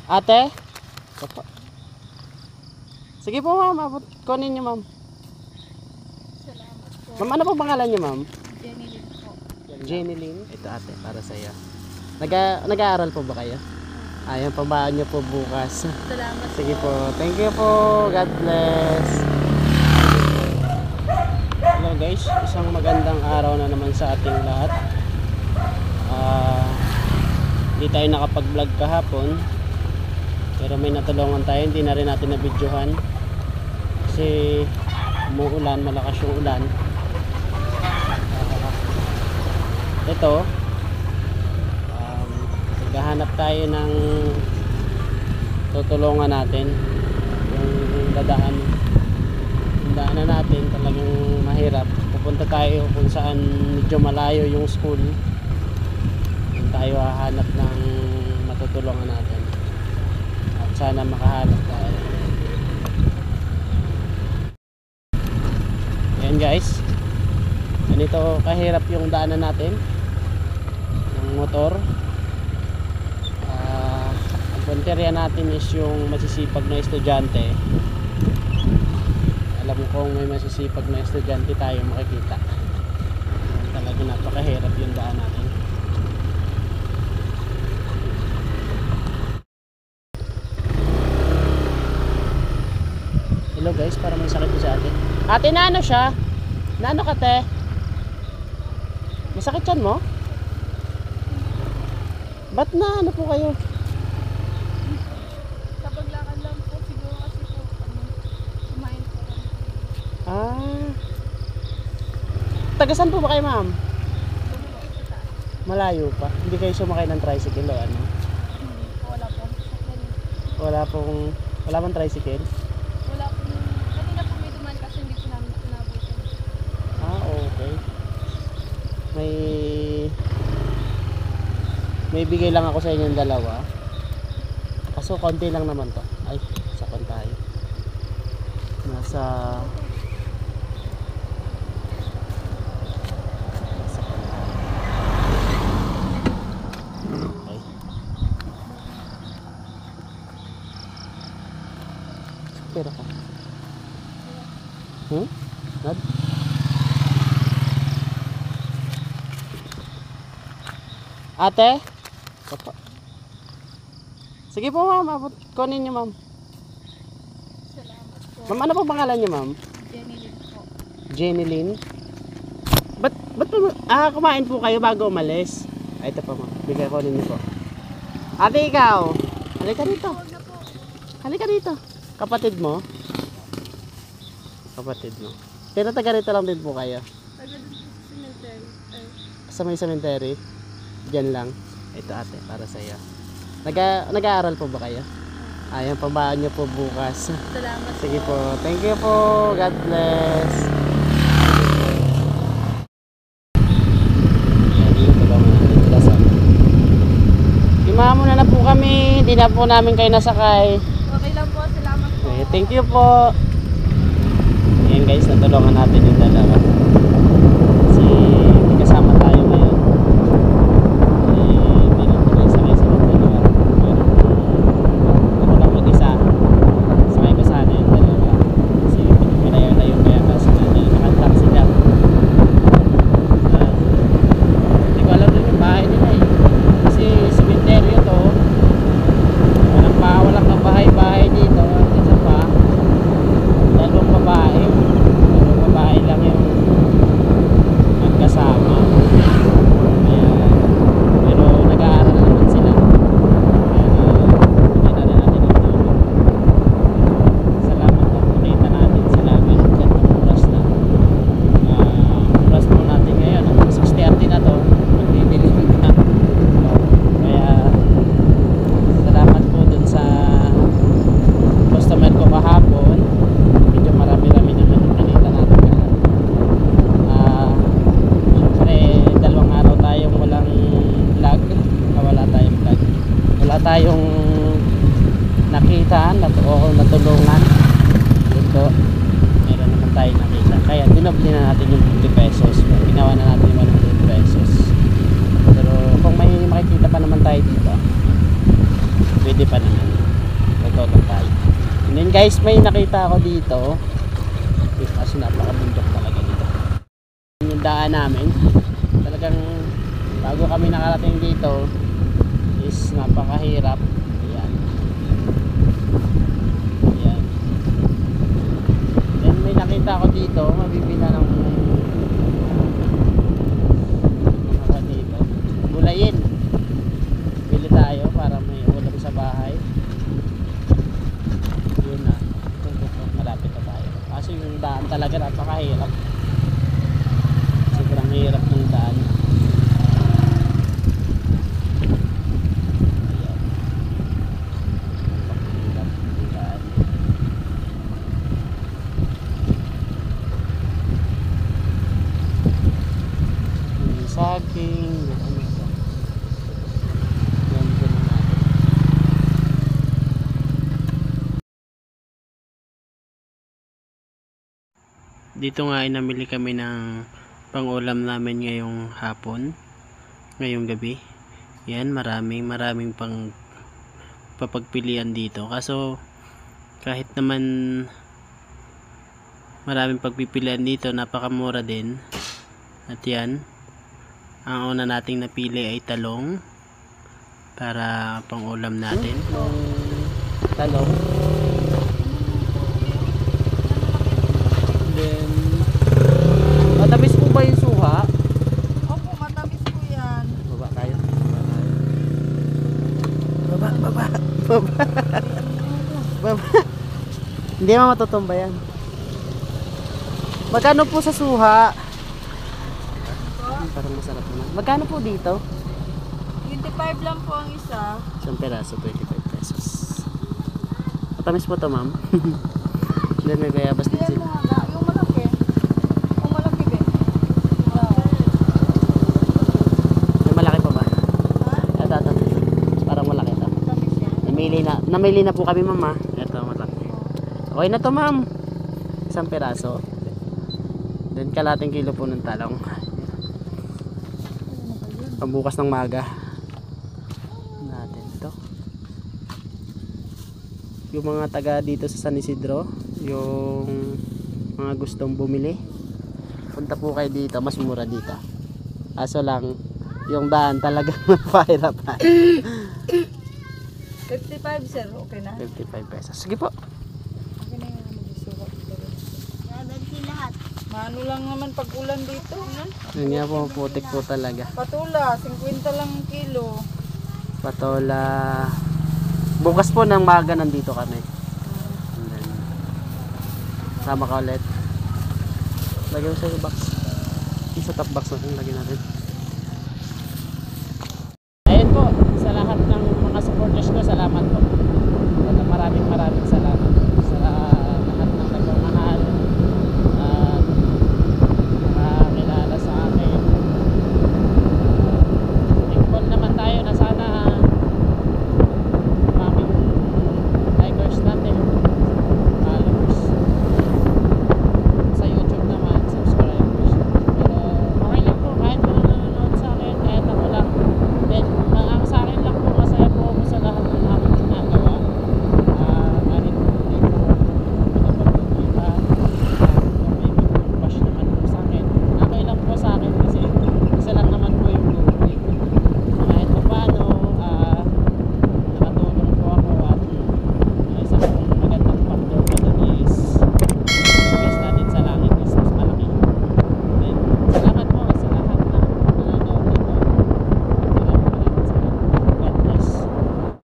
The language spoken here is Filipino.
Ate? Opo. Sige po ma'am, kunin niyo ma'am. Salamat po. Ma'am, ano po pangalan niyo ma'am? Jenny Lynn po. Jenny Lynn. Ito ate, para sa iyo. Nag-aaral po ba kayo? Ayan, pambaan niyo po bukas. Salamat Sige po. po. Thank you po. God bless. Hello guys, isang magandang araw na naman sa ating lahat. Hindi tayo nakapag-vlog kahapon. Pero may natulungan tayo, hindi na rin natin na-videohan. Kasi umuulan, malakas yung ulan. Ito, naghahanap tayo ng tutulungan natin. Yung daanan natin talagang mahirap. Pupunta tayo kung saan medyo malayo yung school. Doon tayo hahanap ng matutulungan natin. At sana makahanap tayo. Ayan guys, ganito kahirap yung daanan natin yung motor. Ang punteriya natin is yung masisipag na estudyante. Alam mo kung may masisipag na estudyante tayo makikita. Talaga napakahirap yung daan natin. Hello guys, para may sakit po sa atin. Ate, naano siya? Naano ka te? Masakit yan mo? Ba't na ano po kayo? Kapag lakad lang po, siguro kasi po, kumain po kami. Tagasan po ba kayo ma'am? Bumaba po sa taas. Malayo pa. Hindi kayo sumakay ng tricycle o ano? Hindi po, wala po. Wala bang tricycle? Wala po. Kanina po may duman kasi hindi po namin nabutin. Okay. May bigay lang ako sa inyo ng dalawa. Kaso konti lang naman to. Ay, sakon tayo. Nasa okay. Pera ka. Nad? Ate? Opo. Sige po ma'am, kunin niyo ma'am. Salamat po. Ma'am, ano po pangalan niyo ma'am? Jenny Lynn po. Jenny Lynn. Ba't po, kumain po kayo bago umalis? Ay, ito po ma'am, bigay ko ninyo po. Ate, ikaw, halika dito. Huwag na po. Halika dito. Kapatid mo? Kapatid mo. Pero taga rito lang din po kayo. Taga dun po sa cemetery. Sa may cemetery. Diyan lang. Ito ate, para sa iyo. Nag-aaral po ba kayo? Ayan, pambaan niyo po bukas. Salamat Sige po. Thank you po. God bless. Imahan muna na po kami. Hindi na po namin kayo nasakay. Okay lang po. Salamat po. Okay, thank you po. Ayan guys, natulungan natin yung dalawa. Kasi may kasama tayo ngayon. Meron po kayo sakay sa mga dalawa. Meron ako lang mag-isa. Sakay ko sana yung dalawa. Kasi malayo-layo kaya kasi nakatak sila. Hindi ko alam rin yung bahay nila eh. Kasi sementeryo to. Walang kabahay-bahay dito. Isa pa. Dalawang babae lang yung magkasama. Pero nag-aaral naman sila. Kaya hindi na natin ito. Salamat po. Nakita natin sila ngayon. Gantong oras na. Oras po natin ngayon. 6:30 na to. Magdidilim na. Kaya salamat po dun sa customer ko kahapon. Medyo marami-rami naman yung kinita natin kahapon. Siyempre, 2 araw tayong walang vlog. Wala tayong vlog. Wala tayong nakita o natulungan. Ito, meron naman tayong nakita. Kaya dinobli na natin yung 50 pesos. Ginawa na natin yung 100 pesos. Pero kung may makikita pa naman tayo dito, pwede pwede pa naman. Tututong tayo. And then guys, may nakita ako dito. Kasi napakabundok talaga dito. Yung daan namin, talagang bago kami nakarating dito is napakahirap. Ayan. Ayan. Then may nakita ako dito, mabibila ng mga dito. Gulayin. Bili tayo para may ulam sa bahay. Yun na. Malapit na tayo. Kasi yung daan talaga napakahirap. Sobrang hirap ng daan. Saging, ano ito? Yan, ganun natin. Dito nga ay namili kami ng pang-ulam namin ngayong hapon, ngayong gabi. Yan, maraming pang papagpilian dito. Kaso kahit naman maraming pagpipilian dito, napakamura din. At yan, ang una nating napili ay talong para pang-ulam natin. Talong. Then, matamis po ba yung suha? Opo, matamis po yan. Baba tayo. Baba. Hindi mo matutumba yan. Magkano po sa suha? Parang masarap naman. Magkano po dito? 25 lang po ang isa. Isang peraso, 25 pesos. Matamis po to, ma'am. Then may bayabas din Yan sila. mo nga, yung malaki. Yung malaki ba? May malaki pa ba? Ha? Ito. Parang malaki ito. Matamis yan. Namili na po kami, ma'am. Ito, malaki. Okay na to, ma'am. Isang peraso. Then kalating kilo po ng talong. Pambukas ng maga natin ito. Yung mga taga dito sa San Isidro, yung mga gustong bumili, punta po kayo dito, mas mura dito. Kaso lang yung daan talagang napahirapan. 55 sir, okay na? 55 pesos. Sige po. Okay na yung magsusukat. Nabagsi lahat. Mano lang naman pag ulan dito. Yun nga po, putik po talaga. Patula, 50 lang ang kilo. Patola. Bukas po ng maga nandito kami. And then, sama ka ulit. Lagyan mo sa box. Isa top box natin, lagyan natin.